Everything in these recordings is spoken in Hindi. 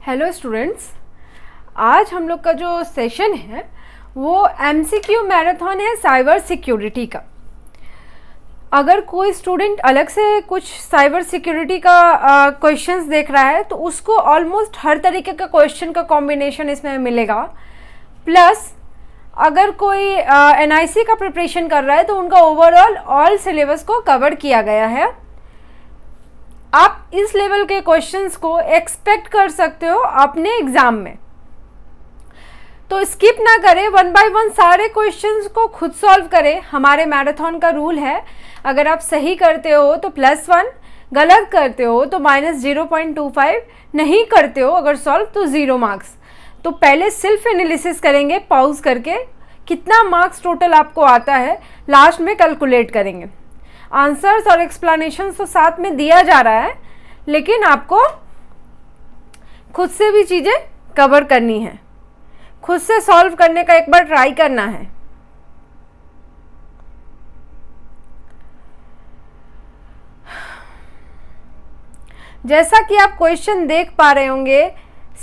हेलो स्टूडेंट्स, आज हम लोग का जो सेशन है वो एमसीक्यू मैराथन है साइबर सिक्योरिटी का। अगर कोई स्टूडेंट अलग से कुछ साइबर सिक्योरिटी का क्वेश्चंस देख रहा है तो उसको ऑलमोस्ट हर तरीके का क्वेश्चन का कॉम्बिनेशन इसमें मिलेगा। प्लस अगर कोई एनआईसी का प्रिपरेशन कर रहा है तो उनका ओवरऑल ऑल सिलेबस को कवर किया गया है। आप इस लेवल के क्वेश्चंस को एक्सपेक्ट कर सकते हो अपने एग्जाम में, तो स्किप ना करें, वन बाय वन सारे क्वेश्चंस को खुद सॉल्व करें। हमारे मैराथन का रूल है, अगर आप सही करते हो तो +1, गलत करते हो तो -0.25, नहीं करते हो अगर सॉल्व तो 0 मार्क्स। तो पहले सेल्फ एनालिसिस करेंगे पॉज करके, कितना मार्क्स टोटल आपको आता है लास्ट में कैलकुलेट करेंगे। आंसर्स और एक्सप्लेनेशन तो साथ में दिया जा रहा है, लेकिन आपको खुद से भी चीज़ें कवर करनी है, खुद से सॉल्व करने का एक बार ट्राई करना है। जैसा कि आप क्वेश्चन देख पा रहे होंगे,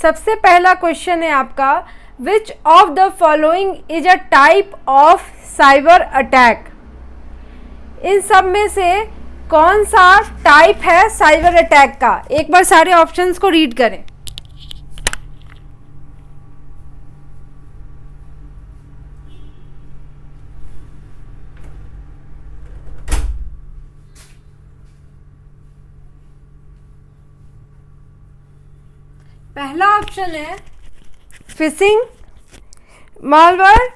सबसे पहला क्वेश्चन है आपका, which of the following is a type of cyber attack. इन सब में से कौन सा टाइप है साइबर अटैक का? एक बार सारे ऑप्शंस को रीड करें। पहला ऑप्शन है fishing malware,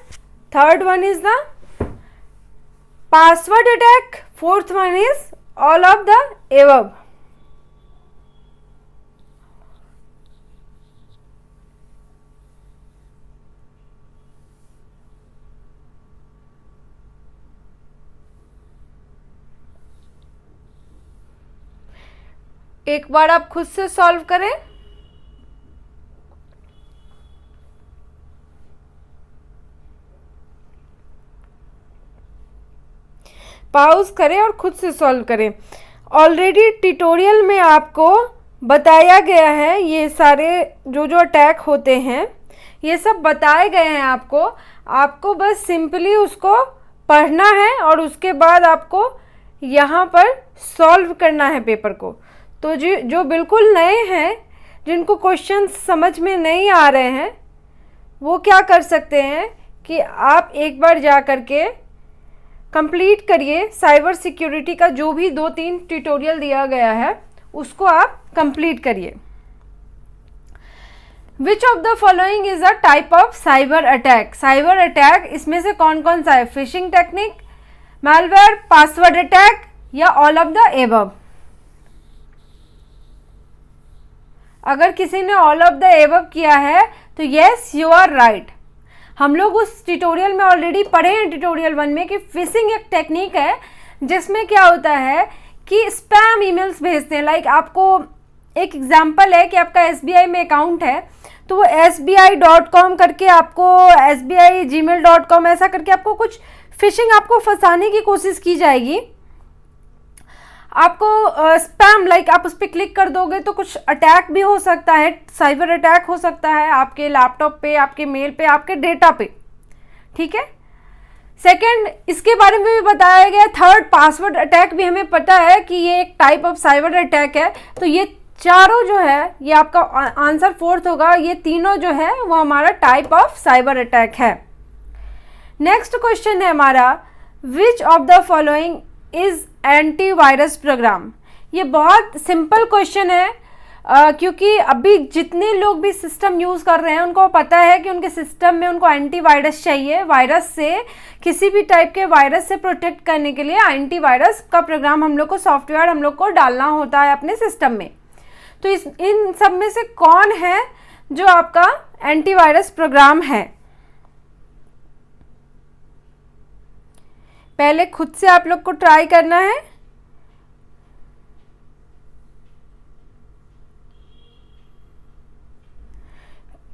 third one is the password attack, fourth one is all of the above. एक बार आप खुद से सॉल्व करें। पॉज करें और खुद से सॉल्व करें। ऑलरेडी ट्यूटोरियल में आपको बताया गया है, ये सारे जो अटैक होते हैं ये सब बताए गए हैं आपको बस सिंपली उसको पढ़ना है और उसके बाद आपको यहाँ पर सॉल्व करना है पेपर को। तो जो बिल्कुल नए हैं, जिनको क्वेश्चन समझ में नहीं आ रहे हैं, वो क्या कर सकते हैं कि आप एक बार जा कर के कंप्लीट करिए साइबर सिक्योरिटी का, जो भी 2-3 ट्यूटोरियल दिया गया है उसको आप कंप्लीट करिए। विच of the following is a type of cyber attack. Cyber attack इसमें से कौन कौन सा है? Fishing technique, malware, password attack या ऑल ऑफ द एबव। अगर किसी ने ऑल ऑफ द एबव किया है तो यस यू आर राइट। हम लोग उस ट्यूटोरियल में ऑलरेडी पढ़े हैं, ट्यूटोरियल 1 में, कि फिशिंग एक टेक्निक है जिसमें क्या होता है कि स्पैम ईमेल्स भेजते हैं। लाइक आपको एक एग्जांपल है कि आपका SBI में अकाउंट है तो वो SBI.com करके आपको SBI@gmail.com ऐसा करके आपको कुछ फिशिंग, आपको फंसाने की कोशिश की जाएगी। आपको स्पैम, लाइक आप उस पर क्लिक कर दोगे तो कुछ अटैक भी हो सकता है, साइबर अटैक हो सकता है आपके लैपटॉप पे, आपके मेल पे, आपके डेटा पे। ठीक है। सेकंड, इसके बारे में भी बताया गया। थर्ड, पासवर्ड अटैक भी हमें पता है कि ये एक टाइप ऑफ साइबर अटैक है। तो ये चारों जो है, ये आपका आंसर फोर्थ होगा, ये तीनों जो है वो हमारा टाइप ऑफ साइबर अटैक है। नेक्स्ट क्वेश्चन है हमारा, विच of the following is antivirus program. ये बहुत सिंपल क्वेश्चन है, क्योंकि अभी जितने लोग भी सिस्टम यूज़ कर रहे हैं उनको पता है कि उनके सिस्टम में उनको एंटीवायरस चाहिए। वायरस से, किसी भी टाइप के वायरस से प्रोटेक्ट करने के लिए एंटीवायरस का प्रोग्राम हम लोग को, सॉफ्टवेयर हम लोग को डालना होता है अपने सिस्टम में। तो इन सब में से कौन है जो आपका एंटीवायरस प्रोग्राम है? पहले खुद से आप लोग को ट्राई करना है।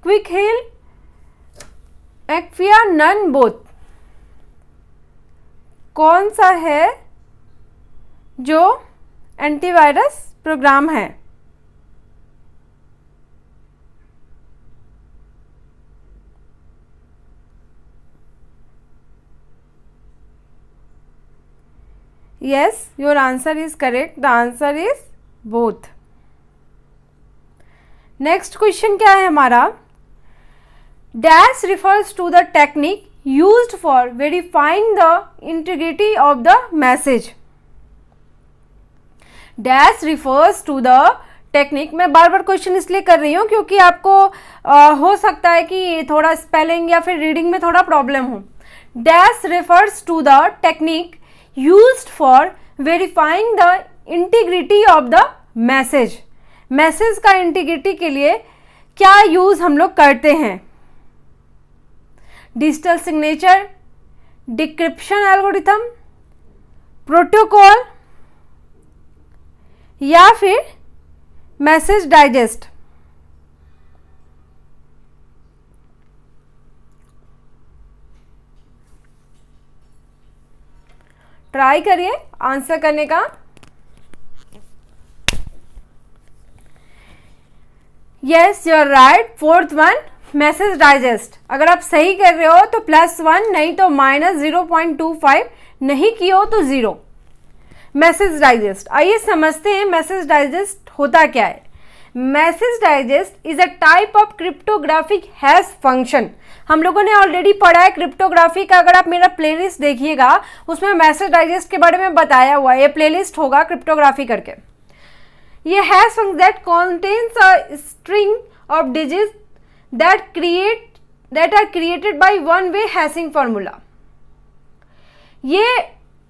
क्विक हिल, एक्विया, नन, बोथ। कौन सा है जो एंटीवायरस प्रोग्राम है? Yes, your answer is correct. The answer is both. Next question क्या है हमारा? Dash refers to the technique used for verifying the integrity of the message. Dash refers to the technique. मैं बार बार क्वेश्चन इसलिए कर रही हूँ क्योंकि आपको हो सकता है कि थोड़ा स्पेलिंग या फिर रीडिंग में थोड़ा प्रॉब्लम हो. Dash refers to the technique used for verifying the integrity of the message. Message का इंटीग्रिटी के लिए क्या यूज हम लोग करते हैं? Digital signature, decryption algorithm, protocol या फिर मैसेज डाइजेस्ट. ट्राई करिए आंसर करने का. Yes, you are right. Fourth one, message digest. अगर आप सही कर रहे हो तो +1, नहीं तो -0.25, नहीं किए हो तो 0. Message digest. आइए समझते हैं मैसेज डाइजेस्ट होता क्या है. Message digest is a type of cryptographic hash function. हम लोगों ने ऑलरेडी पढ़ा है क्रिप्टोग्राफी का. अगर आप मेरा प्लेलिस्ट देखिएगा उसमें मैसेज डाइजेस्ट के बारे में बताया हुआ है. ये प्लेलिस्ट होगा क्रिप्टोग्राफी करके. ये hash function that contains a string of digits that are created by one way hashing formula. ये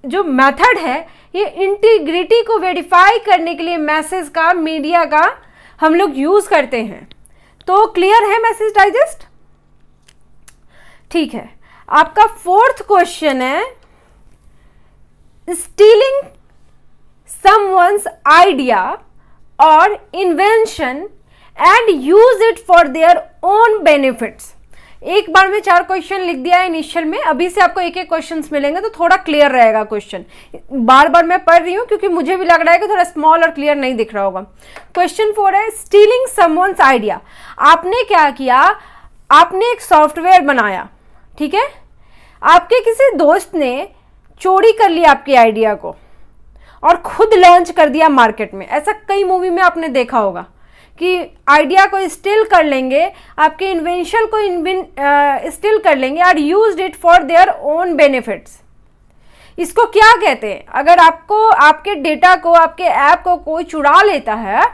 जो मेथड है ये इंटीग्रिटी को वेरीफाई करने के लिए मैसेज का, मीडिया का हम लोग यूज करते हैं. तो क्लियर है मैसेज डाइजेस्ट? ठीक है. आपका फोर्थ क्वेश्चन है स्टीलिंग समवन्स आइडिया और invention and use it for their own benefits. एक बार में 4 क्वेश्चन लिख दिया है इनिशियल में. अभी से आपको एक एक क्वेश्चंस मिलेंगे तो थोड़ा क्लियर रहेगा क्वेश्चन. बार बार मैं पढ़ रही हूँ क्योंकि मुझे भी लग रहा है कि थोड़ा स्मॉल और क्लियर नहीं दिख रहा होगा. क्वेश्चन 4 है स्टीलिंग समवन्स आइडिया. आपने क्या किया? आपने एक सॉफ्टवेयर बनाया, ठीक है. आपके किसी दोस्त ने चोरी कर लिया आपके आइडिया को और खुद लॉन्च कर दिया मार्केट में. ऐसा कई मूवी में आपने देखा होगा कि आइडिया को स्टील कर लेंगे, आपके इन्वेंशन को स्टील कर लेंगे और used it for their own benefits. इसको क्या कहते हैं? अगर आपको आपके डेटा को, आपके ऐप को कोई चुरा लेता है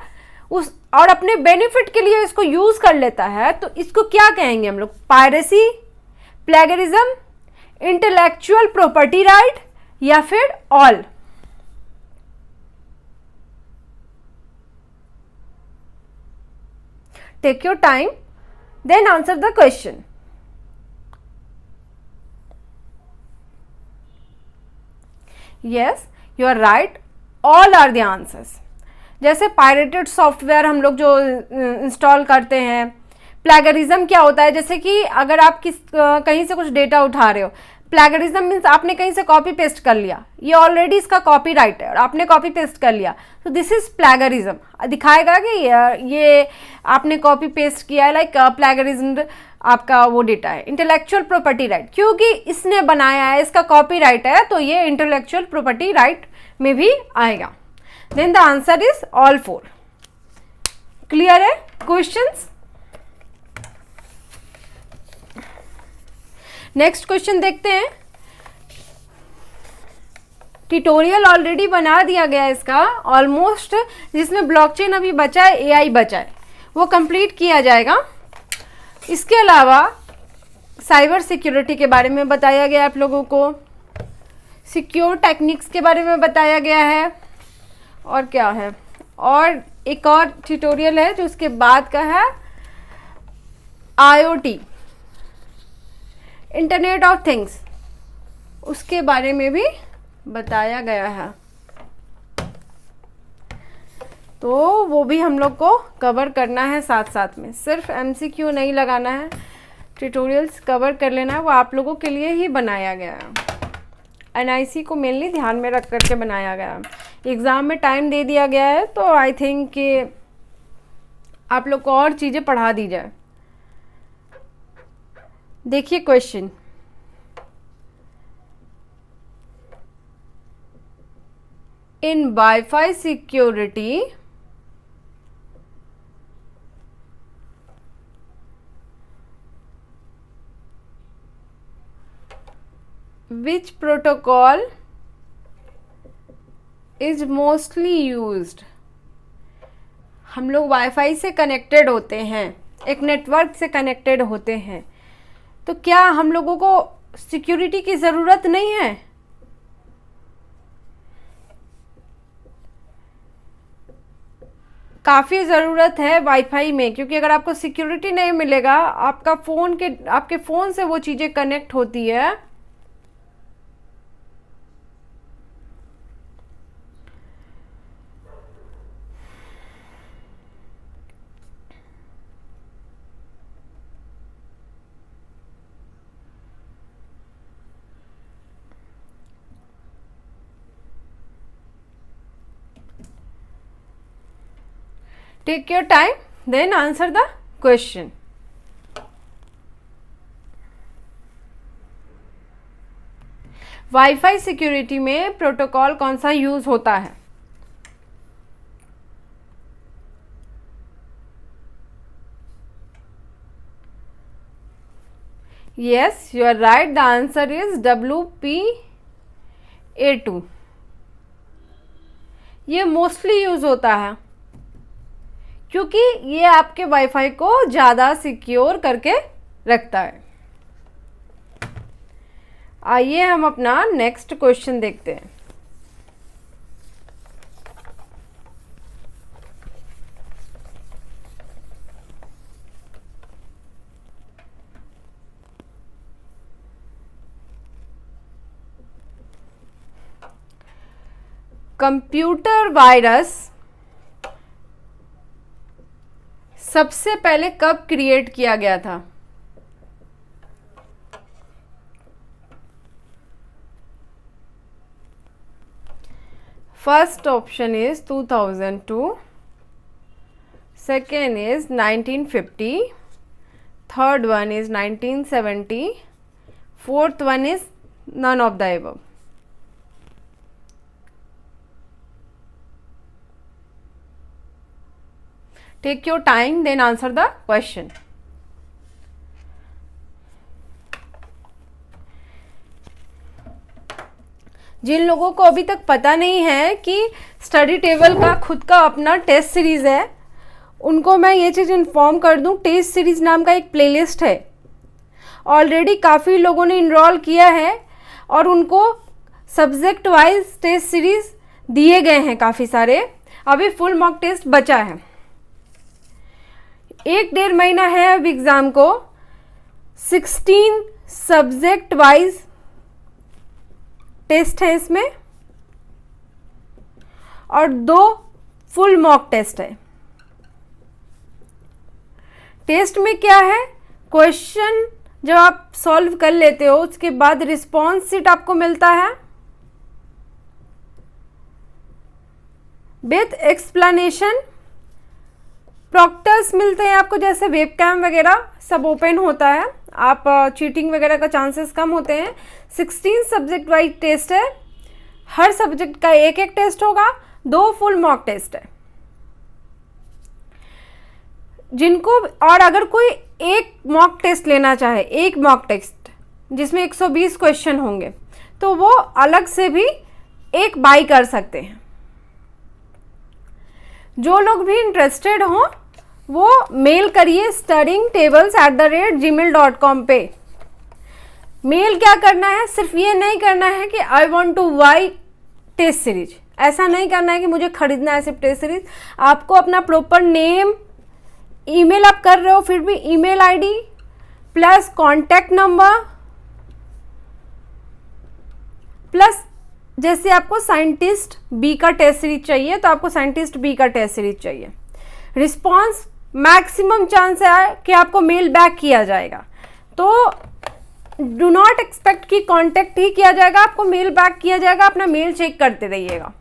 उस और अपने बेनिफिट के लिए इसको यूज कर लेता है तो इसको क्या कहेंगे हम लोग? Piracy, plagiarism, intellectual property right या फिर all. Take your time, then answer the question. Yes, you are right. All are the answers. जैसे पायरेटेड सॉफ्टवेयर हम लोग जो इंस्टॉल करते हैं. प्लेगरिज्म क्या होता है? जैसे कि अगर आप कहीं से कुछ डेटा उठा रहे हो, प्लेगरिज्म मीन्स आपने कहीं से कॉपी पेस्ट कर लिया. ये ऑलरेडी इसका कॉपीराइट है और आपने कॉपी पेस्ट कर लिया तो दिस इज प्लेगरिज्म. दिखाएगा कि ये आपने कॉपी पेस्ट किया है, लाइक प्लेगरिज्म आपका वो डेटा है. इंटेलेक्चुअल प्रॉपर्टी राइट, क्योंकि इसने बनाया है, इसका कॉपीराइट है तो ये इंटेलेक्चुअल प्रॉपर्टी राइट में भी आएगा. Then the answer is all 4. Clear है क्वेश्चंस? नेक्स्ट क्वेश्चन देखते हैं. ट्यूटोरियल ऑलरेडी बना दिया गया है इसका ऑलमोस्ट, जिसमें ब्लॉकचेन अभी बचा है, एआई बचा है, वो कंप्लीट किया जाएगा. इसके अलावा साइबर सिक्योरिटी के बारे में बताया गया आप लोगों को, सिक्योर टेक्निक्स के बारे में बताया गया है, और क्या है, और एक और ट्यूटोरियल है जो उसके बाद का है आईओटी, इंटरनेट ऑफ थिंग्स, उसके बारे में भी बताया गया है. तो वो भी हम लोग को कवर करना है साथ साथ में. सिर्फ एमसीक्यू नहीं लगाना है, ट्यूटोरियल्स कवर कर लेना है. वो आप लोगों के लिए ही बनाया गया है. एनआईसी को मेनली ध्यान में रख करके बनाया गया है. एग्ज़ाम में टाइम दे दिया गया है तो आई थिंक कि आप लोग को और चीज़ें पढ़ा दी जाए. देखिए question, in Wi-Fi security, which protocol is mostly used? हम लोग वाईफाई से कनेक्टेड होते हैं, एक नेटवर्क से कनेक्टेड होते हैं, तो क्या हम लोगों को सिक्योरिटी की ज़रूरत नहीं है? काफ़ी ज़रूरत है वाईफाई में, क्योंकि अगर आपको सिक्योरिटी नहीं मिलेगा, आपके फ़ोन से वो चीज़ें कनेक्ट होती है, Take your time, then answer the question. Wifi security में प्रोटोकॉल कौन सा यूज होता है? Yes, you are right. The answer is WPA2. ये मोस्टली यूज होता है क्योंकि ये आपके वाईफाई को ज़्यादा सिक्योर करके रखता है। आइए हम अपना नेक्स्ट क्वेश्चन देखते हैं। कंप्यूटर वायरस सबसे पहले कब क्रिएट किया गया था? First option is 2002, second is 1950, third one is 1970, fourth one is none of the above. Take your time, then answer the question. जिन लोगों को अभी तक पता नहीं है कि स्टडी टेबल का खुद का अपना टेस्ट सीरीज है, उनको मैं ये चीज़ इन्फॉर्म कर दूं, टेस्ट सीरीज नाम का एक प्लेलिस्ट है। ऑलरेडी काफ़ी लोगों ने इनरोल किया है और उनको सब्जेक्ट वाइज टेस्ट सीरीज दिए गए हैं काफ़ी सारे। अभी फुल मॉक टेस्ट बचा है, 1-1.5 महीना है अब एग्ज़ाम को। 16 सब्जेक्ट वाइज टेस्ट है इसमें और 2 फुल मॉक टेस्ट है। टेस्ट में क्या है, क्वेश्चन जब आप सॉल्व कर लेते हो उसके बाद रिस्पॉन्स शीट आपको मिलता है विथ एक्सप्लेनेशन। प्रॉक्टर्स मिलते हैं आपको, जैसे वेबकैम वगैरह सब ओपन होता है, आप चीटिंग वगैरह का चांसेस कम होते हैं। 16 सब्जेक्ट वाइज टेस्ट है, हर सब्जेक्ट का एक टेस्ट होगा, 2 फुल मॉक टेस्ट है। जिनको और अगर कोई एक मॉक टेस्ट लेना चाहे, एक मॉक टेस्ट जिसमें 120 क्वेश्चन होंगे, तो वो अलग से भी एक बाई कर सकते हैं। जो लोग भी इंटरेस्टेड हों वो मेल करिए studyingtables@gmail.com पे। मेल क्या करना है, सिर्फ ये नहीं करना है कि I want to buy test series, ऐसा नहीं करना है कि मुझे खरीदना है सिर्फ टेस्ट सीरीज। आपको अपना प्रॉपर नेम, ईमेल आप कर रहे हो फिर भी email ID plus contact number plus, जैसे आपको साइंटिस्ट बी का टेस्ट सीरीज चाहिए तो आपको साइंटिस्ट बी का टेस्ट सीरीज चाहिए। रिस्पॉन्स मैक्सिमम चांस है कि आपको मेल बैक किया जाएगा, तो डू नॉट एक्सपेक्ट कि कांटेक्ट ही किया जाएगा, आपको मेल बैक किया जाएगा। अपना मेल चेक करते रहिएगा।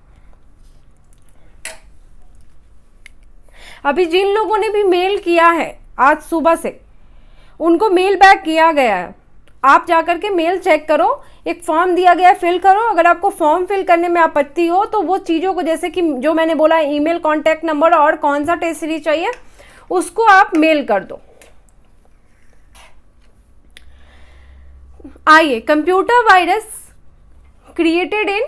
अभी जिन लोगों ने भी मेल किया है आज सुबह से, उनको मेल बैक किया गया है। आप जा करके मेल चेक करो, एक फॉर्म दिया गया है, फिल करो। अगर आपको फॉर्म फिल करने में आपत्ति हो तो वो चीज़ों को, जैसे कि जो मैंने बोला, ईमेल, कॉन्टैक्ट नंबर और कौन सा टेस्ट सीरीज चाहिए, उसको आप मेल कर दो। आइए, computer virus created in,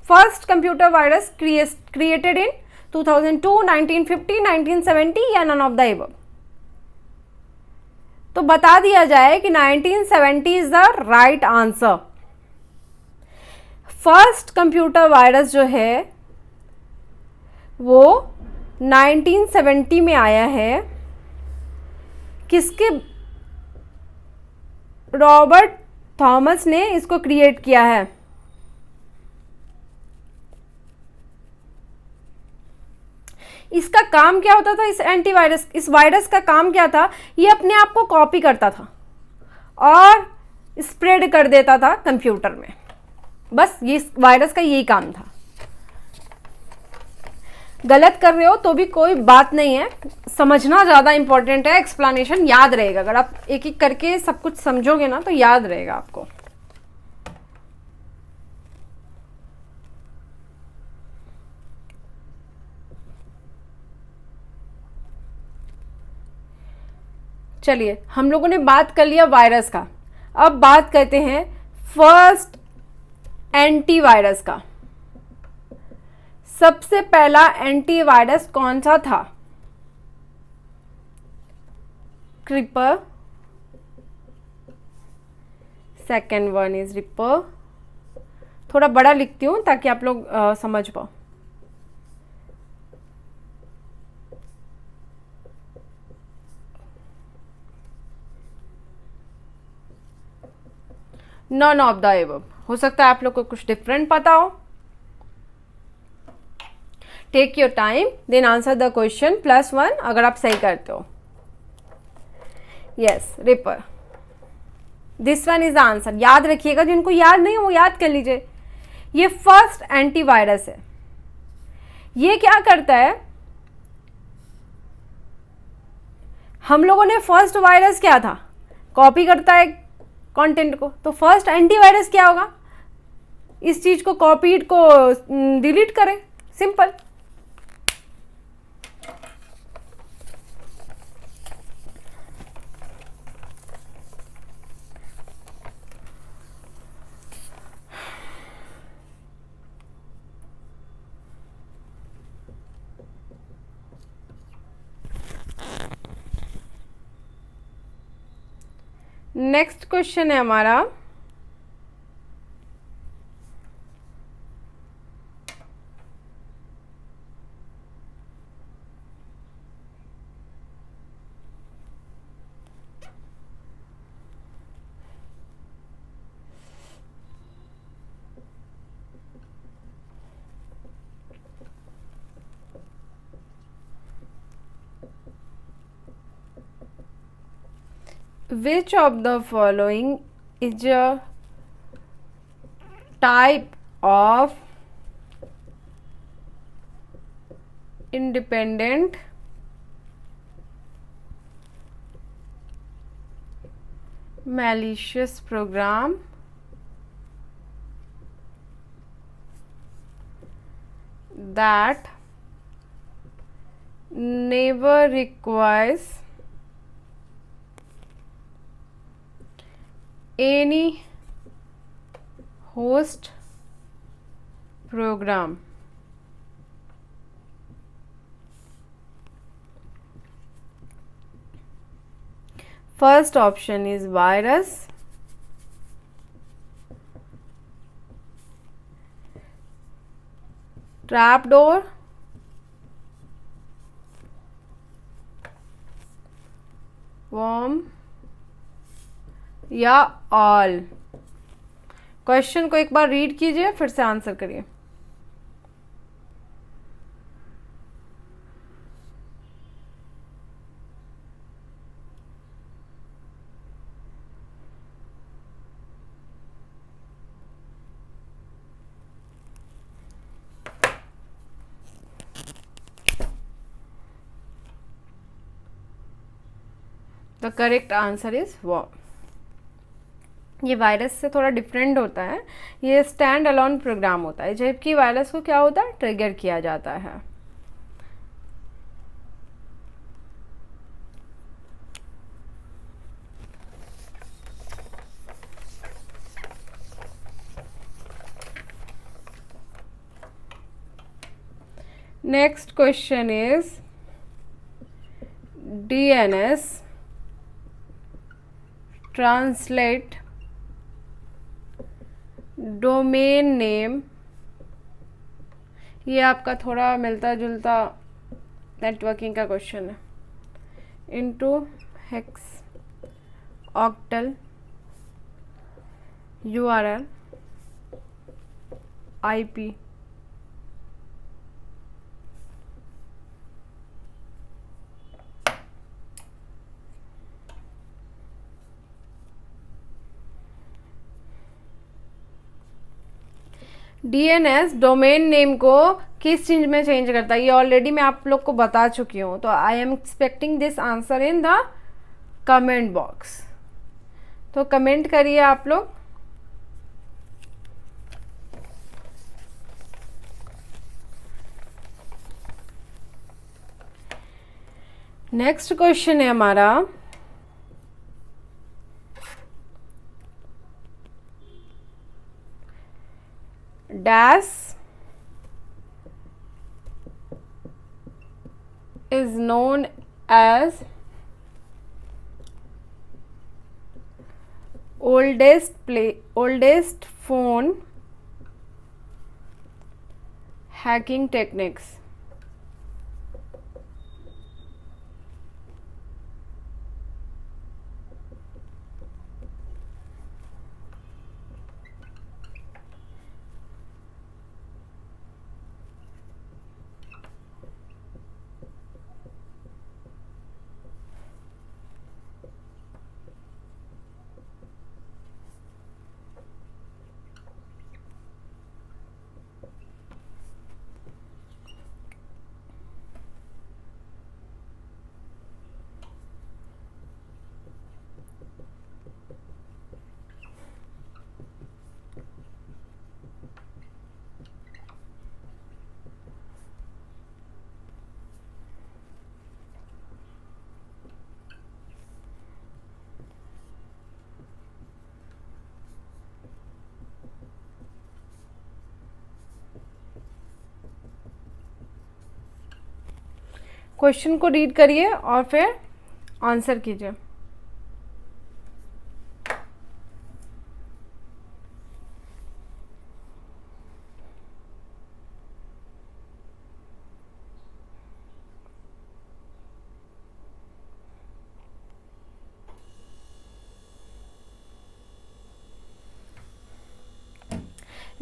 first computer virus created in 2002, 1950, 1970 या नन ऑफ द एबव। तो बता दिया जाए कि 1970 is the right answer. First computer virus जो है वो 1970 में आया है। किसके? रॉबर्ट थॉमस ने इसको क्रिएट किया है। इसका काम क्या होता था? इस एंटीवायरस, इस वायरस का काम क्या था? ये अपने आप को कॉपी करता था और स्प्रेड कर देता था कंप्यूटर में। बस ये वायरस का यही काम था। गलत कर रहे हो तो भी कोई बात नहीं है, समझना ज़्यादा इंपॉर्टेंट है, एक्सप्लेनेशन याद रहेगा। अगर आप एक एक करके सब कुछ समझोगे ना तो याद रहेगा आपको। चलिए, हम लोगों ने बात कर लिया वायरस का, अब बात करते हैं फर्स्ट एंटीवायरस का। सबसे पहला एंटीवायरस कौन सा था? Creeper, second one is ripper. थोड़ा बड़ा लिखती हूँ ताकि आप लोग समझ पाओ। None of the above. हो सकता है आप लोग को कुछ डिफरेंट पता हो। Take your time, then answer the question +1 अगर आप सही करते हो। Yes, ripper, this one is the answer. याद रखिएगा, जिनको याद नहीं है वो याद कर लीजिए। ये फर्स्ट एंटीवायरस है। ये क्या करता है? हम लोगों ने फर्स्ट वायरस क्या था? कॉपी करता है कंटेंट को। तो फर्स्ट एंटीवायरस क्या होगा? इस चीज को, कॉपीड को डिलीट करें, सिंपल। नेक्स्ट क्वेश्चन है हमारा, which of the following is a type of independent malicious program that never requires any host program? First option is virus, trapdoor, worm या ऑल। क्वेश्चन को एक बार रीड कीजिए, फिर से आंसर करिए। The correct answer is worm. ये वायरस से थोड़ा डिफरेंट होता है, ये स्टैंड अलोन प्रोग्राम होता है, जबकि वायरस को क्या होता है, ट्रिगर किया जाता है। Next question is DNS translate domain name, ये आपका थोड़ा मिलता जुलता नेटवर्किंग का क्वेश्चन है, into hex octal URL IP। DNS domain name को किस चीज में चेंज करता है, ये ऑलरेडी मैं आप लोग को बता चुकी हूँ, तो I am expecting this answer in the comment box. तो कमेंट करिए आप लोग। नेक्स्ट क्वेश्चन है हमारा, dash is known as oldest phone hacking techniques। Question को रीड करिए और फिर आंसर कीजिए।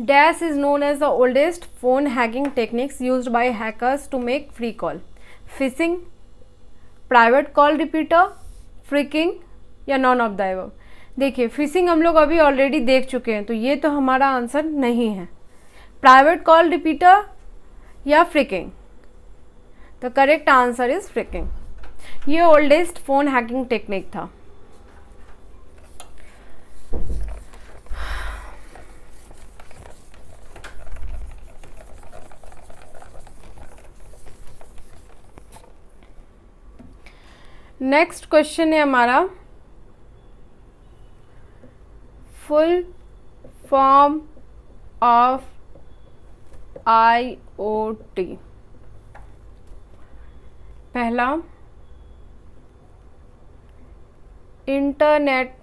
Dash is known as the oldest phone hacking techniques used by hackers to make free call, phishing, private call repeater, fricking या नॉन ऑफ द अबव। देखिए फिशिंग हम लोग अभी ऑलरेडी देख चुके हैं, तो ये तो हमारा आंसर नहीं है। प्राइवेट कॉल रिपीटर या फ्रिकिंग, तो करेक्ट आंसर इज फ्रिकिंग। ये ओल्डेस्ट फोन हैकिंग टेक्निक था। नेक्स्ट क्वेश्चन है हमारा, फुल फॉर्म ऑफ IoT। पहला, internet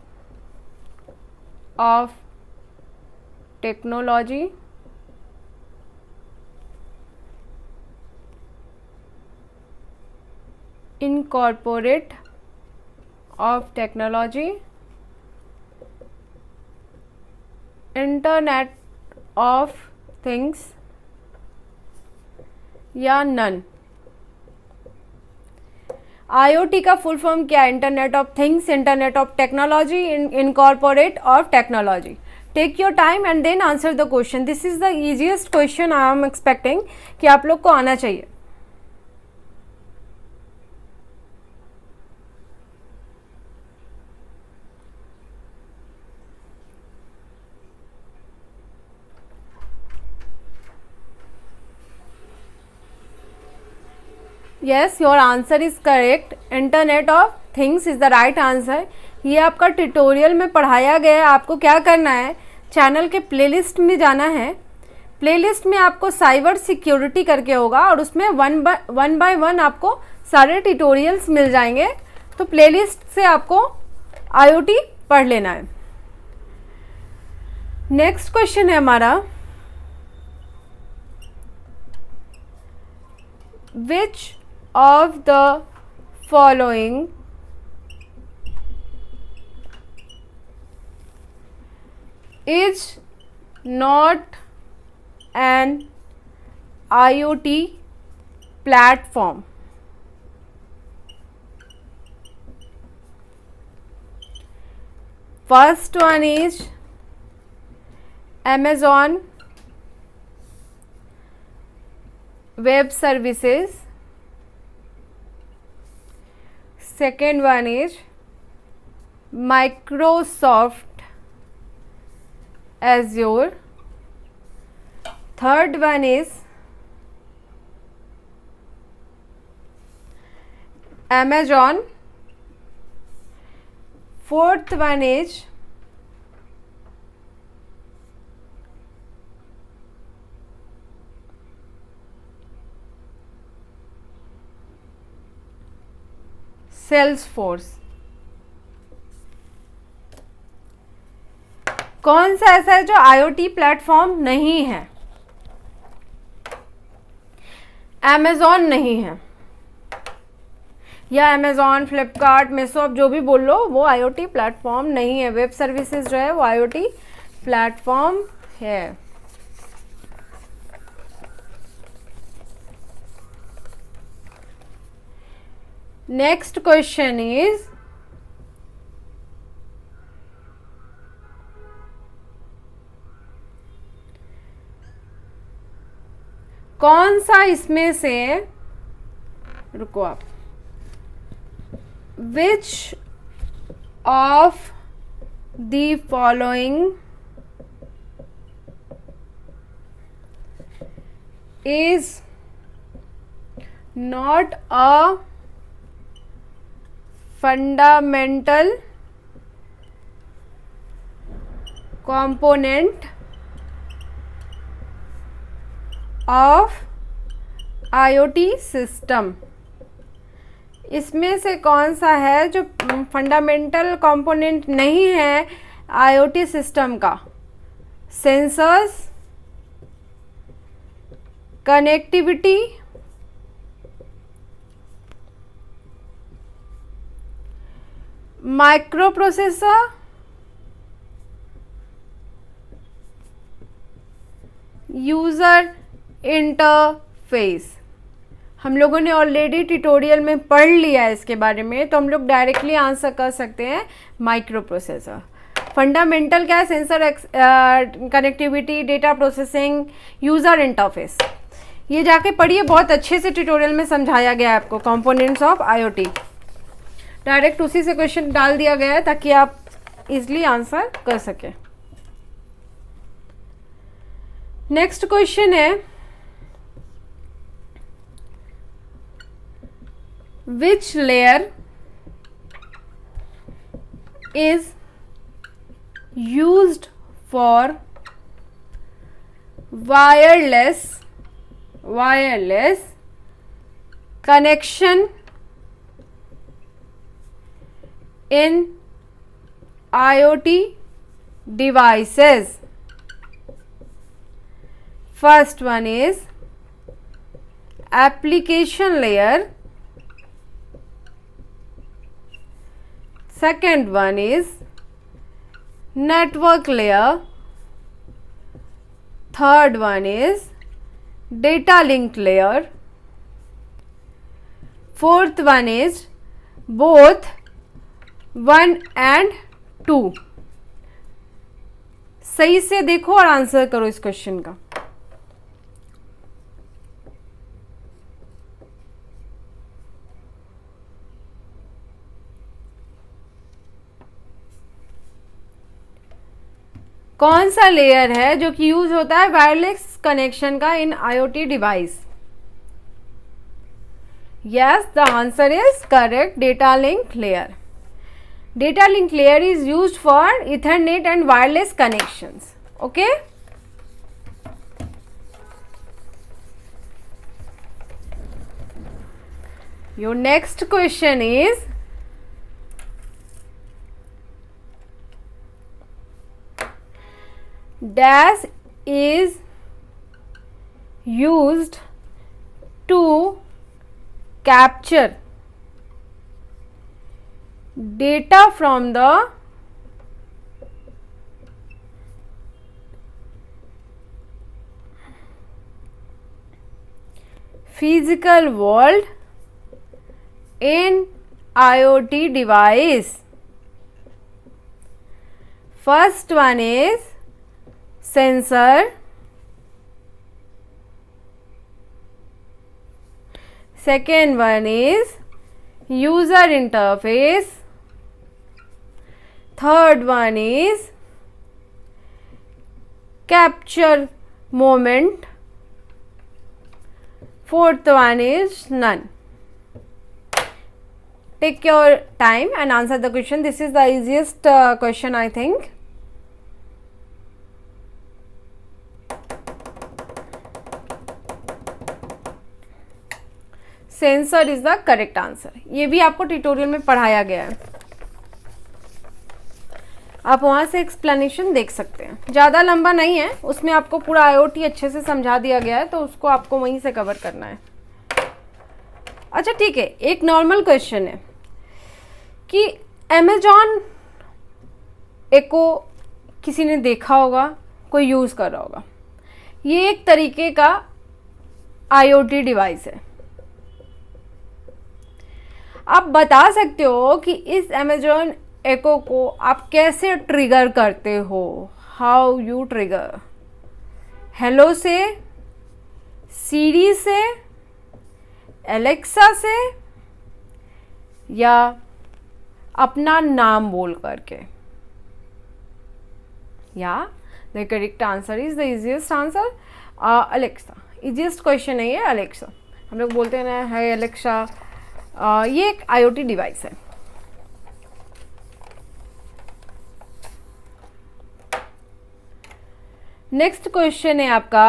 of technology, incorporate of technology, internet of things या नन। IoT का फुल फॉर्म क्या है? Internet of things, internet of technology, incorporate of technology. Take your time and then answer the question. This is the easiest question I am expecting कि आप लोग को आना चाहिए। Yes, your answer is correct. Internet of things is the right answer. ये आपका ट्यूटोरियल में पढ़ाया गया है। आपको क्या करना है, चैनल के प्लेलिस्ट में जाना है। प्लेलिस्ट में आपको साइबर सिक्योरिटी करके होगा और उसमें वन बाय वन आपको सारे ट्यूटोरियल्स मिल जाएंगे। तो प्लेलिस्ट से आपको आईओटी पढ़ लेना है। नेक्स्ट क्वेश्चन है हमारा, विच of the following is not an IoT platform? First one is Amazon Web Services. Second one is Microsoft Azure. Third one is Amazon. Fourth one is Salesforce. कौन सा ऐसा है जो IoT प्लेटफॉर्म नहीं है? Amazon नहीं है, या Amazon, फ्लिपकार्ट, मीशो, आप जो भी बोल लो, वो IoT प्लेटफॉर्म नहीं है। वेब सर्विसेज जो है वो IoT प्लेटफॉर्म है। नेक्स्ट क्वेश्चन इज, कौन सा इसमें से, रुको आप, which of the following is not a fundamental component of IoT system? इसमें से कौन सा है जो फंडामेंटल कंपोनेंट नहीं है IoT सिस्टम का? Sensors, connectivity, micro processor, user interface. हम लोगों ने ऑलरेडी ट्यूटोरियल में पढ़ लिया है इसके बारे में, तो हम लोग डायरेक्टली आंसर कर सकते हैं माइक्रो प्रोसेसर। फंडामेंटल क्या है? Sensor, connectivity, data processing, user interface. ये जाके पढ़िए, बहुत अच्छे से ट्यूटोरियल में समझाया गया है आपको कंपोनेंट्स ऑफ IoT। डायरेक्ट उसी से क्वेश्चन डाल दिया गया है ताकि आप इजली आंसर कर सकें। नेक्स्ट क्वेश्चन है, which layer is used for wireless connection in IoT devices? First one is application layer. Second one is network layer. Third one is data link layer. Fourth one is both 1 and 2. सही से देखो और आंसर करो इस क्वेश्चन का। कौन सा लेयर है जो कि यूज होता है वायरलेस कनेक्शन का इन IoT device? Yes, the answer is correct. Data link layer. Data link layer is used for Ethernet and wireless connections. Okay. Your next question is, dash is used to capture data from the physical world in IoT device. First one is sensor, second one is user interface, third one is capture moment, fourth one is none. Take your time and answer the question. This is the easiest question, I think. Sensor is the correct answer. ये भी आपको ट्यूटोरियल में पढ़ाया गया है, आप वहां से एक्सप्लेनेशन देख सकते हैं. ज़्यादा लंबा नहीं है, उसमें आपको पूरा आईओटी अच्छे से समझा दिया गया है, तो उसको आपको वहीं से कवर करना है. अच्छा ठीक है, एक नॉर्मल क्वेश्चन है कि अमेजॉन एको किसी ने देखा होगा, कोई यूज़ कर रहा होगा. ये एक तरीके का आईओटी डिवाइस है. आप बता सकते हो कि इस अमेजॉन एको को आप कैसे ट्रिगर करते हो. How you trigger. हेलो से, सीरी से, एलेक्सा से, या अपना नाम बोल करके. या the correct answer is the easiest answer Alexa. Easiest question है ये. अलेक्सा हम लोग बोलते हैं ना, है अलेक्सा. ये एक आईओटी डिवाइस है. नेक्स्ट क्वेश्चन है आपका,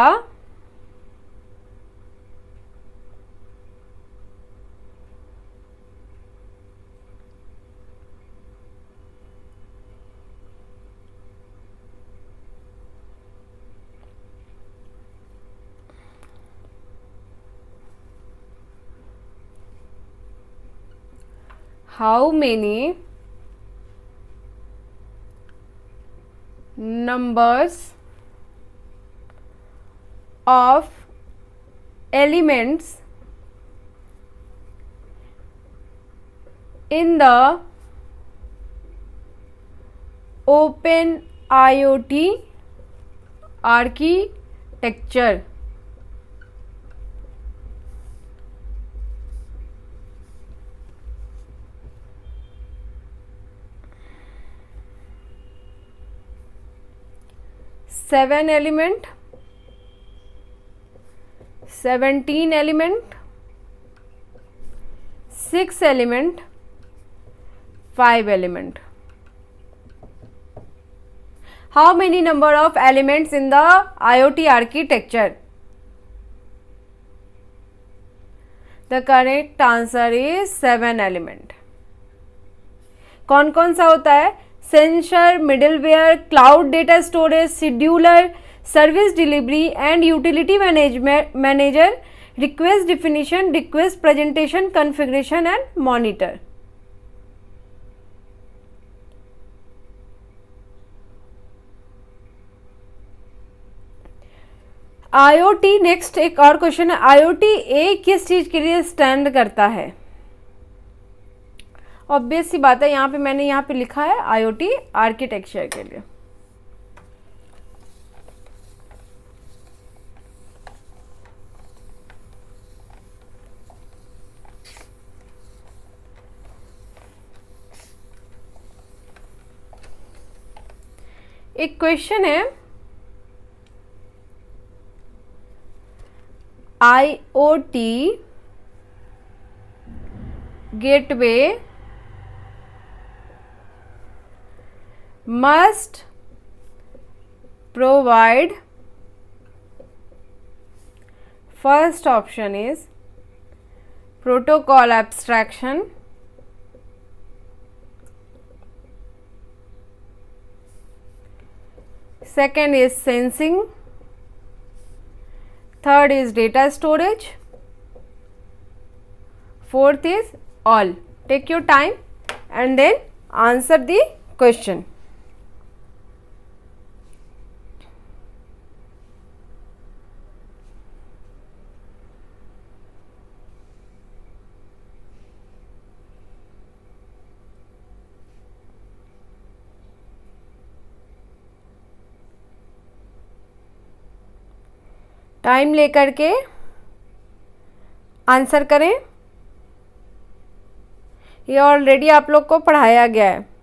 how many numbers of elements in the open IoT architecture. Seven element, 17 element, 6 element, 5 element. How many number of elements in the IoT architecture? The correct answer is 7 element. कौन कौन सा होता है? Sensor, middleware, cloud data storage, scheduler, service delivery and utility manager, request definition, request presentation, configuration and monitor. IoT. Next एक और क्वेश्चन है, आईओटी ए किस चीज के लिए स्टैंड करता है? ऑब्वियस सी बात है, यहाँ पे मैंने यहाँ पे लिखा है आईओटी आर्किटेक्चर के लिए. एक क्वेश्चन है, IoT gateway must provide, first option is protocol abstraction, second is sensing, third is data storage, fourth is all. Take your time and then answer the question. Time लेकर के आंसर करें, ये ऑलरेडी आप लोग को पढ़ाया गया है।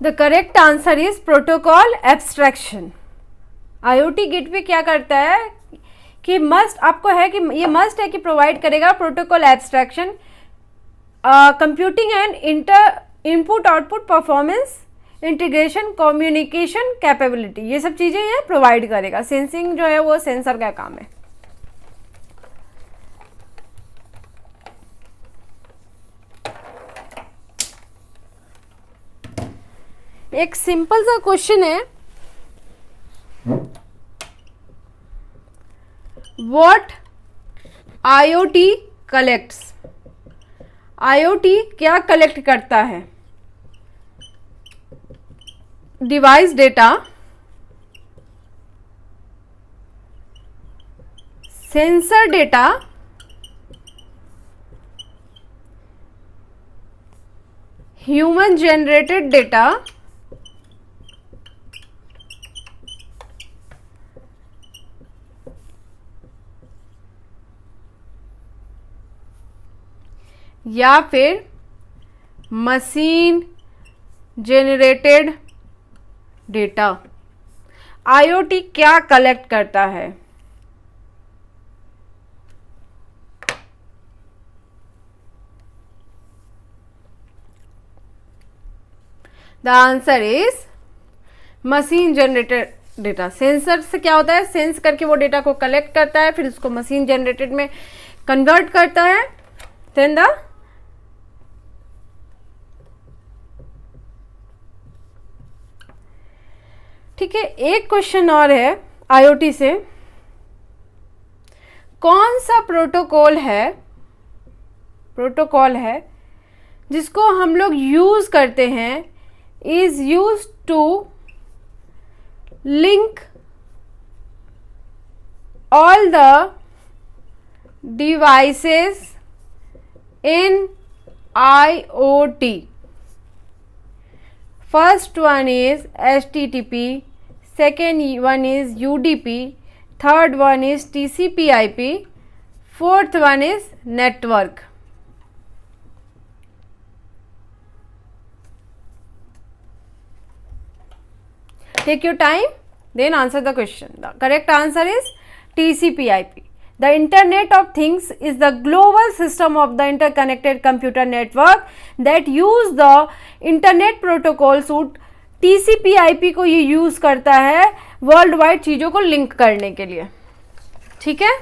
The correct answer is protocol abstraction. IoT gateway क्या करता है कि मस्ट आपको है कि ये मस्ट है कि प्रोवाइड करेगा protocol abstraction, computing and input output performance, integration, communication capability, ये सब चीज़ें ये प्रोवाइड करेगा। सेंसिंग जो है वो सेंसर का काम है। एक सिंपल सा क्वेश्चन है, व्हाट IoT कलेक्ट्स। IoT क्या कलेक्ट करता है? Device data, sensor data, human generated data, या फिर मशीन जेनरेटेड डेटा। IoT क्या कलेक्ट करता है? The answer is machine generated data. Sensor से क्या होता है? सेंस करके वो डेटा को कलेक्ट करता है, फिर उसको मशीन जनरेटेड में कन्वर्ट करता है। देन द ठीक है, एक क्वेश्चन और है IoT से। कौन सा प्रोटोकॉल है जिसको हम लोग यूज करते हैं, is use to link all the devices in IoT? First one is HTTP, second one is UDP, third one is TCP/IP, fourth one is network. Take your time, then answer the question. The correct answer is TCP/IP. The Internet of Things is the global system of the interconnected computer network that use the Internet protocol suite। TCP/IP को ये यूज करता है वर्ल्ड वाइड चीजों को लिंक करने के लिए। ठीक है,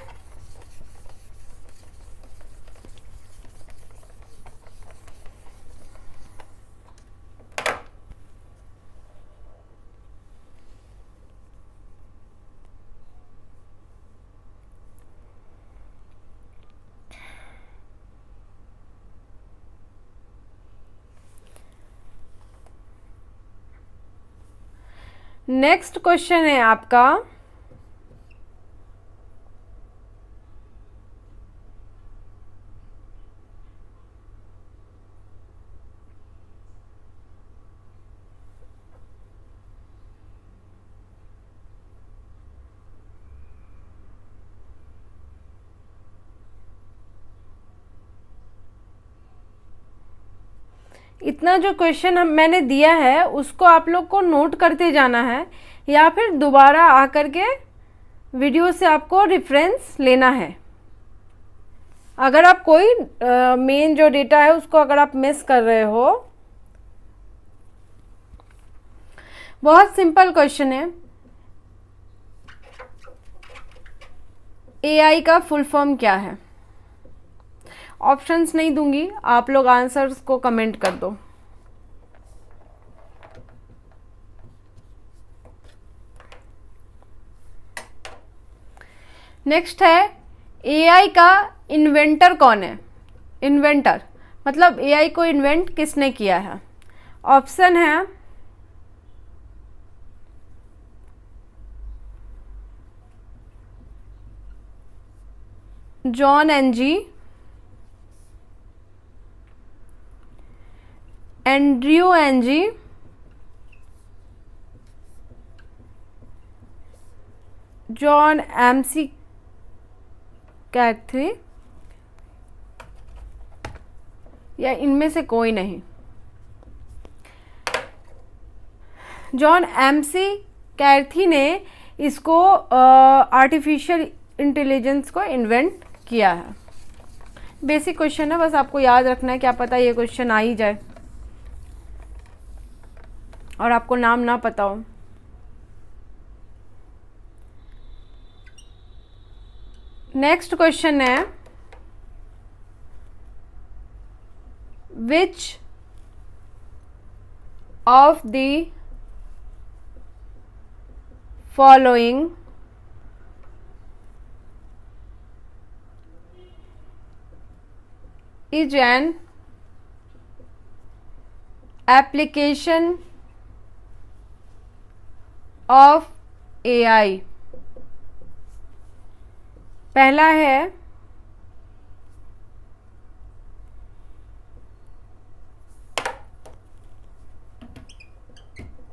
नेक्स्ट क्वेश्चन है आपका, इतना जो क्वेश्चन हम मैंने दिया है उसको आप लोग को नोट करते जाना है, या फिर दोबारा आकर के वीडियो से आपको रेफरेंस लेना है। अगर आप कोई मेन जो डेटा है उसको अगर आप मिस कर रहे हो, बहुत सिंपल क्वेश्चन है। एआई का फुल फॉर्म क्या है? ऑप्शंस नहीं दूंगी, आप लोग आंसर्स को कमेंट कर दो। नेक्स्ट है, एआई का इन्वेंटर कौन है? इन्वेंटर मतलब एआई को इन्वेंट किसने किया है? ऑप्शन है John Ng, Andrew Ng, John McCarthy, या इनमें से कोई नहीं। जॉन एमसी कैथी ने इसको आर्टिफिशियल इंटेलिजेंस को इन्वेंट किया है। बेसिक क्वेश्चन है, बस आपको याद रखना है, क्या पता ये क्वेश्चन आ ही जाए और आपको नाम ना पता हो। नेक्स्ट क्वेश्चन है, विच of the following is an application of AI? पहला है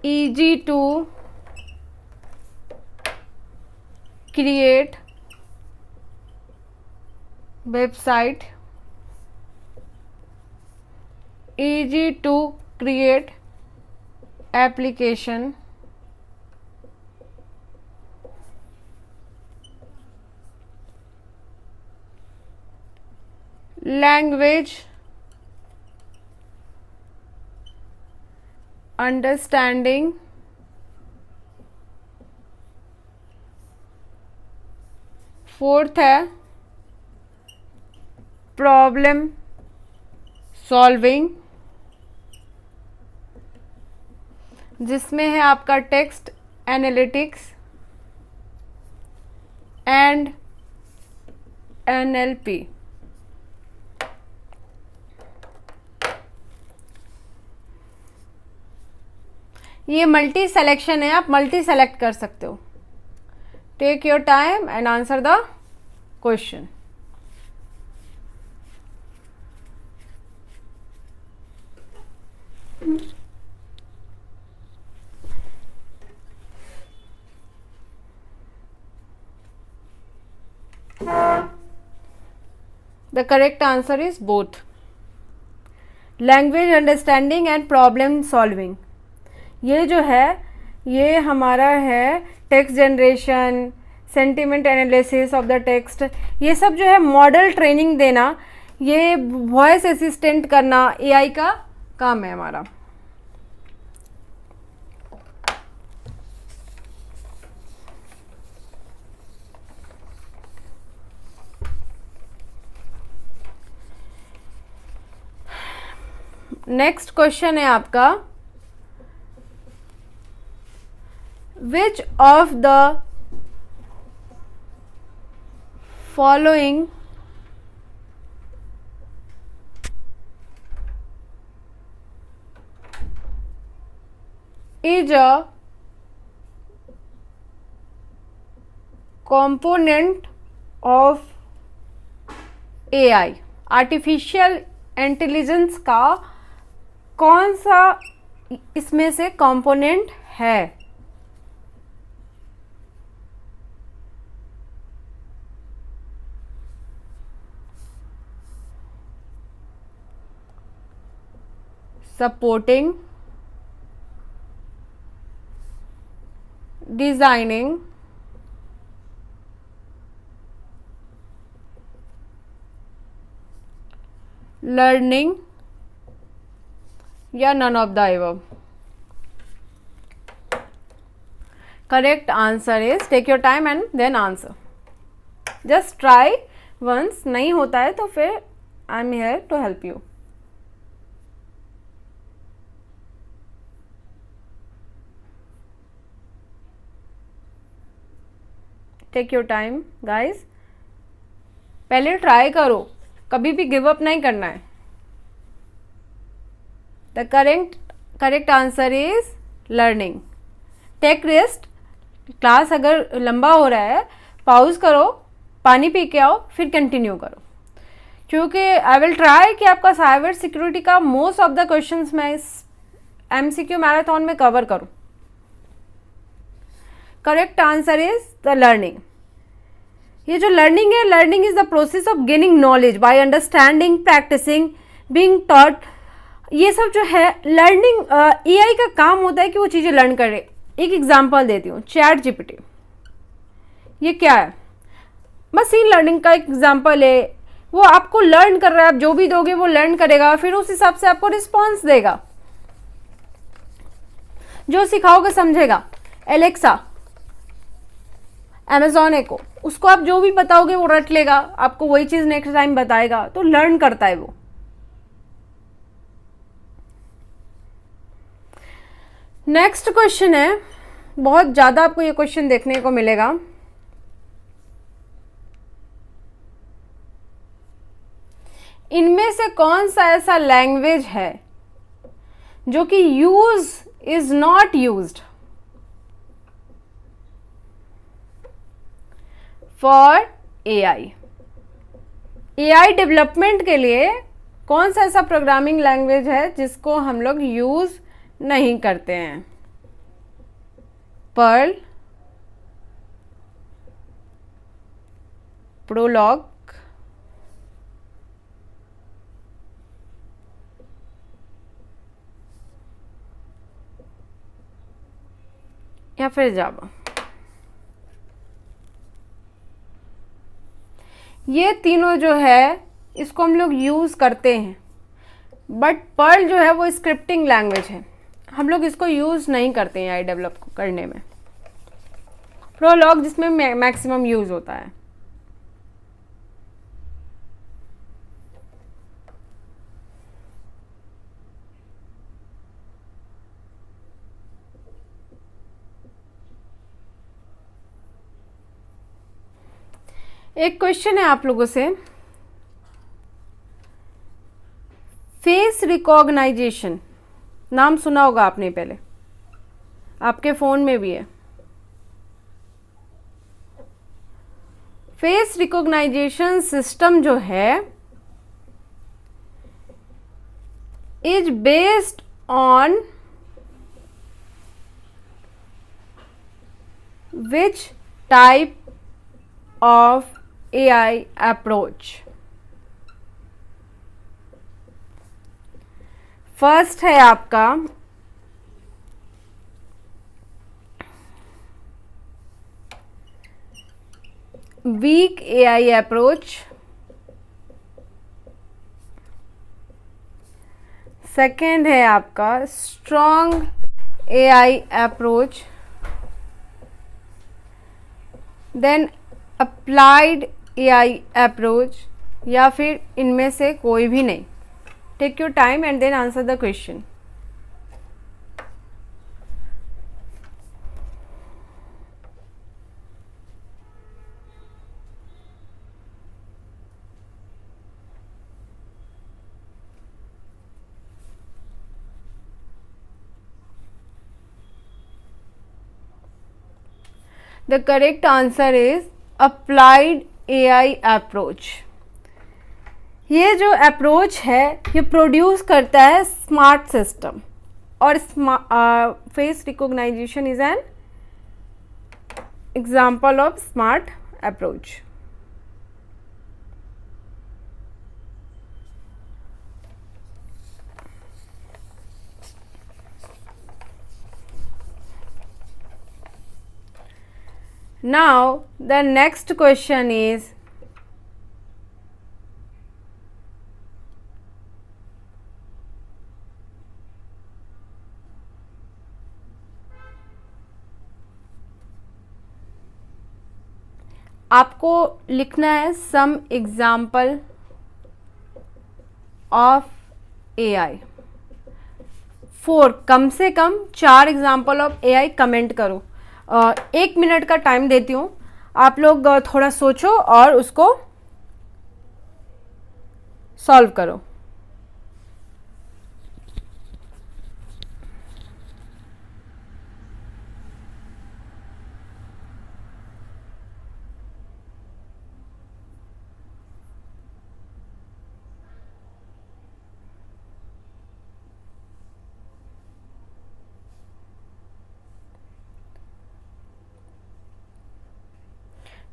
easy to create website, easy to create application, language understanding, fourth है प्रॉब्लम सॉल्विंग, जिसमें है आपका टेक्स्ट एनालिटिक्स एंड एनएलपी। ये मल्टी सेलेक्शन है, आप मल्टी सेलेक्ट कर सकते हो। Take your time and answer the question. The correct answer is both. Language understanding and problem solving, ये जो है ये हमारा है text generation, sentiment analysis of the text, ये सब जो है मॉडल ट्रेनिंग देना, ये वॉइस असिस्टेंट करना एआई का काम है हमारा। नेक्स्ट क्वेश्चन है आपका, which of the following is a component of AI? Artificial intelligence का कौन सा इसमें से कंपोनेंट है? supporting, designing, learning, या none of the above? Correct answer is, take your time and then answer. Just try once. नहीं होता है तो फिर I am here to help you. Take your time guys. पहले ट्राई करो, कभी भी गिव अप नहीं करना है. The correct answer is learning. Take rest. Class अगर लंबा हो रहा है, पॉज करो, पानी पी के आओ, फिर कंटिन्यू करो, क्योंकि आई विल ट्राई कि आपका साइबर सिक्योरिटी का मोस्ट ऑफ द क्वेश्चंस मैं इस MCQ मैराथन में कवर करूं. Correct answer is the learning. ये जो लर्निंग है, learning is the process of gaining knowledge by understanding, practising, being taught. ये सब जो है लर्निंग, AI का काम होता है कि वो चीज़ें लर्न करे. एक एग्जांपल देती हूँ, चैट GPT. ये क्या है? मशीन लर्निंग का एक एग्जांपल है. वो आपको लर्न कर रहा है, आप जो भी दोगे वो लर्न करेगा, फिर उस हिसाब से आपको रिस्पॉन्स देगा. जो सिखाओगे समझेगा. एलेक्सा, अमेजॉन को, उसको आप जो भी बताओगे वो रट लेगा, आपको वही चीज़ नेक्स्ट टाइम बताएगा. तो लर्न करता है वो. नेक्स्ट क्वेश्चन है, बहुत ज़्यादा आपको ये क्वेश्चन देखने को मिलेगा. इनमें से कौन सा ऐसा लैंग्वेज है जो कि use is not used for AI? AI development के लिए कौन सा ऐसा प्रोग्रामिंग लैंग्वेज है जिसको हम लोग यूज नहीं करते हैं? पर्ल, प्रोलॉग, या फिर जावा. ये तीनों जो है इसको हम लोग यूज़ करते हैं, बट पर्ल जो है वो स्क्रिप्टिंग लैंग्वेज है, हम लोग इसको यूज़ नहीं करते हैं AI डेवलप करने में. प्रोलॉग जिसमें मैक्सिमम यूज़ होता है. एक क्वेश्चन है आप लोगों से, फेस रिकॉग्नाइजेशन नाम सुना होगा आपने, पहले आपके फोन में भी है. फेस रिकॉग्नाइजेशन सिस्टम जो है is based on which type of AI approach? First है आपका वीक AI अप्रोच, सेकेंड है आपका strong AI approach, then applied AI approach, या फिर इनमें से कोई भी नहीं. Take your time and then answer the question. The correct answer is applied AI approach. ये जो अप्रोच है ये प्रोड्यूस करता है स्मार्ट सिस्टम, और face recognization is an example of smart approach. Now the next question is, आपको लिखना है सम एग्जाम्पल ऑफ AI। 4, कम से कम 4 एग्जाम्पल ऑफ AI कमेंट करो। 1 मिनट का टाइम देती हूँ, आप लोग थोड़ा सोचो और उसको सॉल्व करो।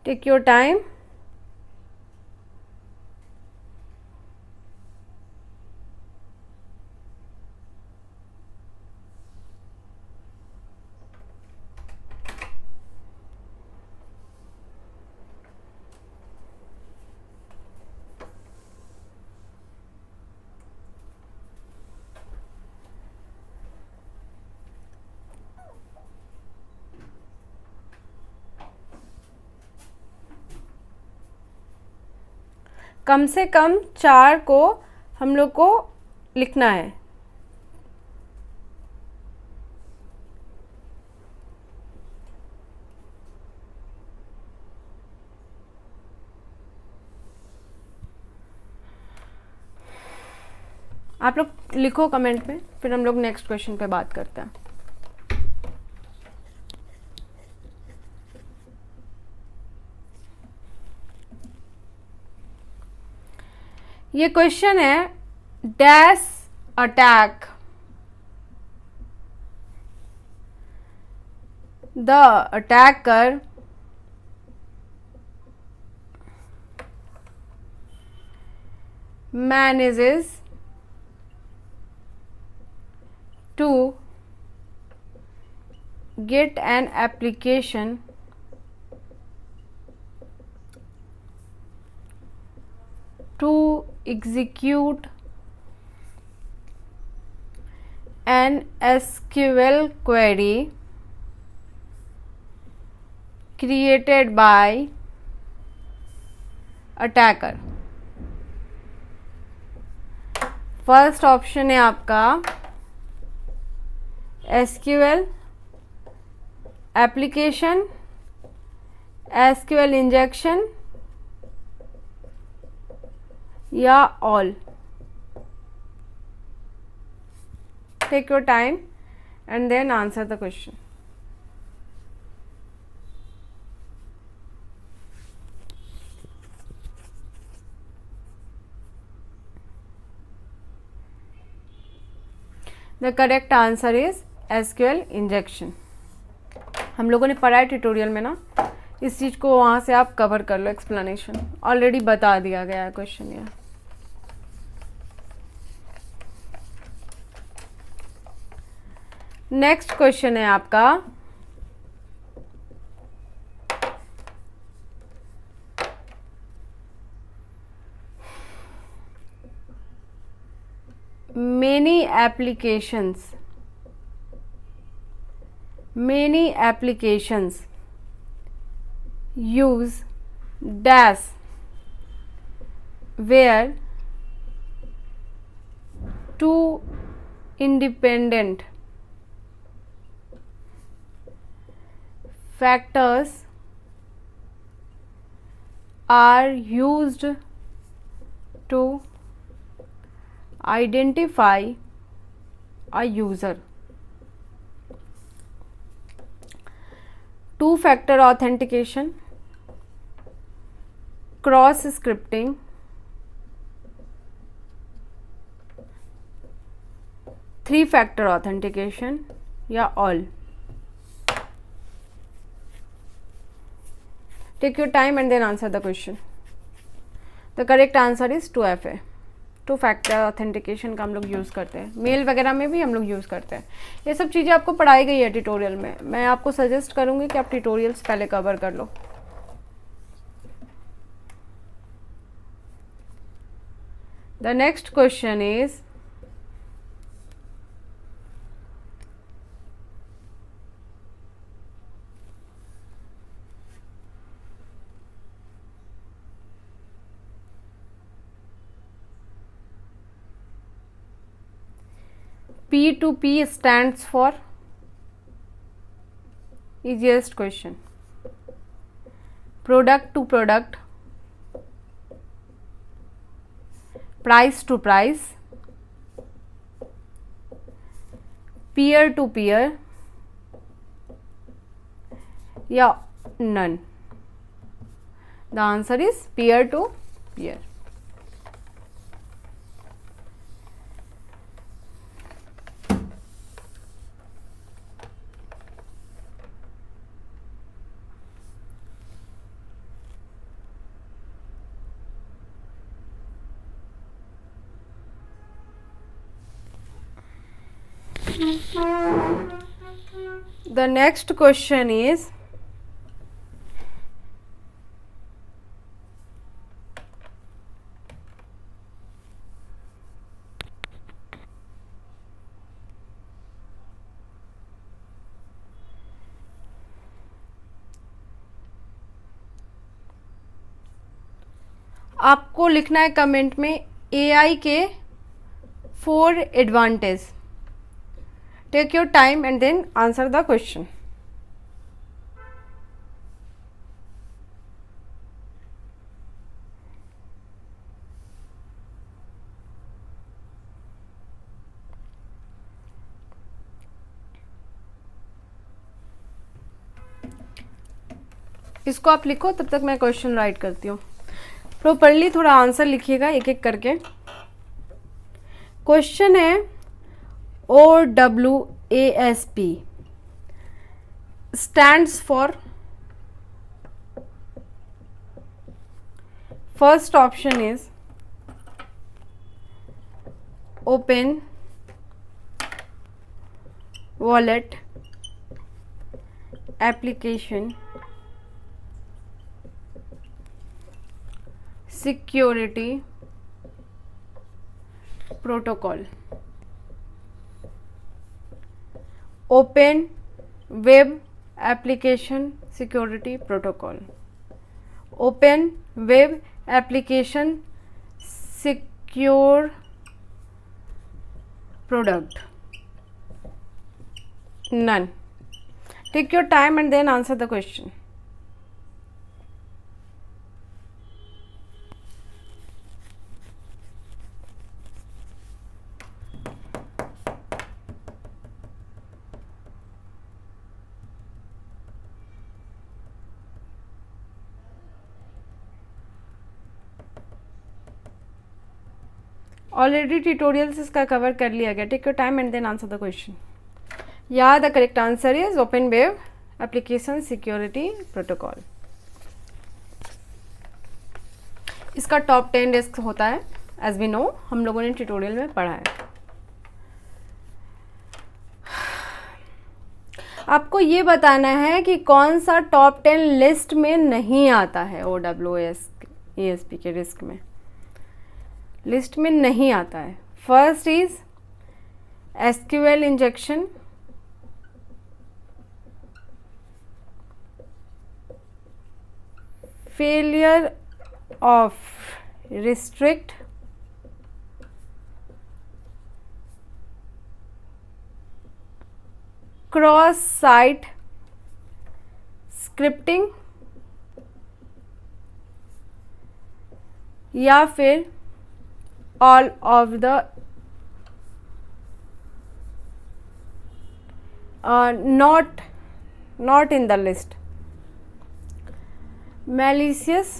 Take your time. कम से कम 4 को हम लोग को लिखना है। आप लोग लिखो कमेंट में, फिर हम लोग नेक्स्ट क्वेश्चन पे बात करते हैं। ये क्वेश्चन है, dash attack the attacker manages to get an application to execute an SQL query created by attacker। First option है आपका SQL एप्लीकेशन, SQL इंजेक्शन या all. Take your time and then answer the question. The correct answer is SQL injection. हम लोगों ने पढ़ा है ट्यूटोरियल में ना, इस चीज़ को वहाँ से आप कवर कर लो, एक्सप्लेनेशन ऑलरेडी बता दिया गया है क्वेश्चन ये। नेक्स्ट क्वेश्चन है आपका, many applications use dash where two independent factors are used to identify a user। Two-factor authentication, cross scripting, three-factor authentication या all। Take your time and then answer the question. The correct answer is 2FA। Two factor authentication का हम लोग यूज़ करते हैं, मेल वगैरह में भी हम लोग यूज़ करते हैं। ये सब चीज़ें आपको पढ़ाई गई है ट्यूटोरियल में। मैं आपको सजेस्ट करूँगी कि आप ट्यूटोरियल्स पहले कवर कर लो। The next question is P2P stands for, easiest question, product to product, price to price, peer to peer, या none. The answer is peer to peer. The next question is, आपको लिखना है कमेंट में AI के 4 advantage. Take your time and then answer the question. इसको आप लिखो, तब तक मैं क्वेश्चन राइट करती हूँ। प्रॉपरली थोड़ा आंसर लिखिएगा एक एक करके। क्वेश्चन है OWASP stands for, first option is open wallet application security protocol, open web application security protocol, open web application secure product, none. Take your time and then answer the question. Already tutorials इसका कवर कर लिया गया। Take your time and then answer the question. या the correct answer is open web application security protocol. इसका टॉप 10 डिस्क होता है, एज वी नो, हम लोगों ने ट्यूटोरियल में पढ़ा है। आपको ये बताना है कि कौन सा टॉप 10 लिस्ट में नहीं आता है। OWASP के डिस्क में लिस्ट में नहीं आता है। First is SQL injection, failure of restrict, cross site scripting, या फिर all of the not in the list, malicious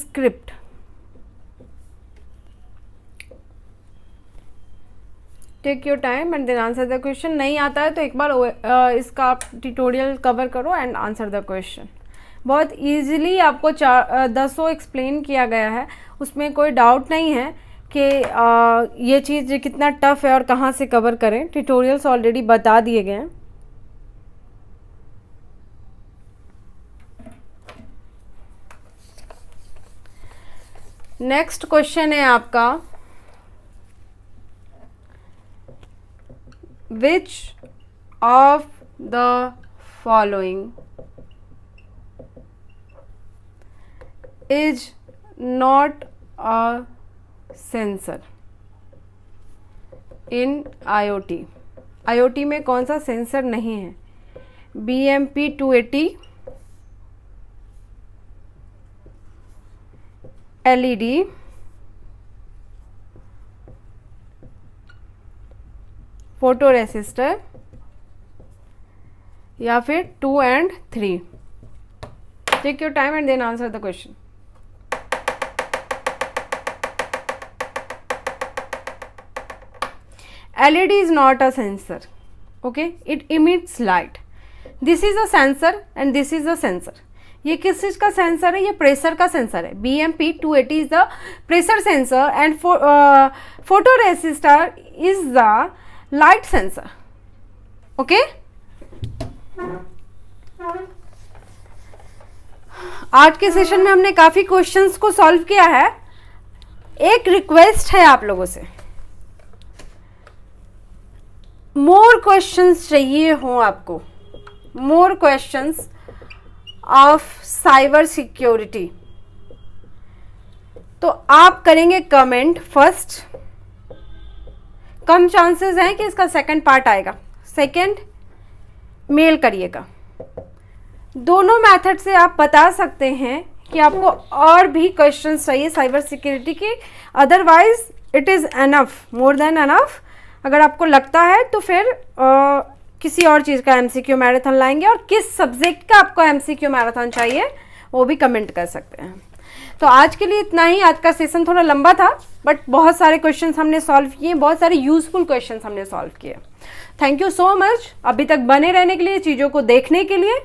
script, take your time and then answer the question. नहीं आता है तो एक बार इसका आप ट्यूटोरियल कवर करो एंड आंसर द क्वेश्चन। बहुत इजीली आपको 10 एक्सप्लेन किया गया है, उसमें कोई डाउट नहीं है कि ये चीज़ कितना टफ है और कहाँ से कवर करें। ट्यूटोरियल्स ऑलरेडी बता दिए गए हैं। नेक्स्ट क्वेश्चन है आपका, which of the following is not a sensor in IoT। IoT में कौन सा सेंसर नहीं है? BMP280, LED, फोटो रेसिस्टर या फिर 2 and 3। Take your time and then answer the question. LED is not a sensor, okay? It emits light. This is a sensor and this is a sensor. ये किस चीज़ का सेंसर है? ये प्रेशर का सेंसर है। BMP280 is the pressure sensor and photoresistor is the light sensor, okay? आज के सेशन में हमने काफ़ी क्वेश्चंस को सॉल्व किया है। एक रिक्वेस्ट है आप लोगों से, मोर क्वेश्चंस चाहिए हो आपको, more questions of cyber security. तो आप करेंगे कमेंट फर्स्ट, कम चांसेस हैं कि इसका सेकंड पार्ट आएगा। सेकंड, मेल करिएगा। दोनों मेथड से आप बता सकते हैं कि आपको और भी क्वेश्चंस चाहिए साइबर सिक्योरिटी के, otherwise it is enough, more than enough. अगर आपको लगता है तो फिर किसी और चीज़ का MCQ मैराथन लाएंगे, और किस सब्जेक्ट का आपको MCQ मैराथन चाहिए वो भी कमेंट कर सकते हैं। तो आज के लिए इतना ही। आज का सेशन थोड़ा लंबा था बट बहुत सारे क्वेश्चंस हमने सॉल्व किए, बहुत सारे यूजफुल क्वेश्चंस हमने सॉल्व किए। थैंक यू सो मच अभी तक बने रहने के लिए, चीज़ों को देखने के लिए।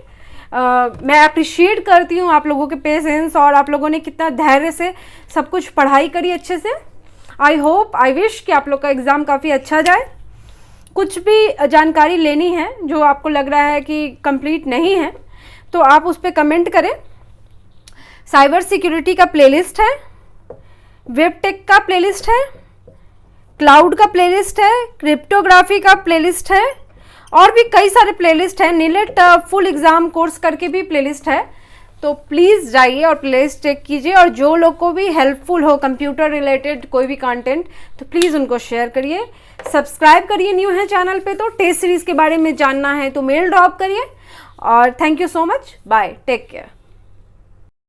मैं अप्रिशिएट करती हूँ आप लोगों के पेशेंस, और आप लोगों ने कितना धैर्य से सब कुछ पढ़ाई करी अच्छे से। आई होप, आई विश कि आप लोग का एग्ज़ाम काफ़ी अच्छा जाए। कुछ भी जानकारी लेनी है जो आपको लग रहा है कि कंप्लीट नहीं है तो आप उस पर कमेंट करें। साइबर सिक्योरिटी का प्लेलिस्ट है, वेब टेक का प्लेलिस्ट है, क्लाउड का प्लेलिस्ट है, क्रिप्टोग्राफी का प्लेलिस्ट है, और भी कई सारे प्लेलिस्ट है। नीलेट फुल एग्ज़ाम कोर्स करके भी प्लेलिस्ट है। तो प्लीज़ जाइए और प्लेलिस्ट चेक कीजिए, और जो लोग को भी हेल्पफुल हो कंप्यूटर रिलेटेड कोई भी कंटेंट तो प्लीज़ उनको शेयर करिए। सब्सक्राइब करिए, न्यू है चैनल पे तो। टेस्ट सीरीज़ के बारे में जानना है तो मेल ड्रॉप करिए। और thank you so much, bye, take care.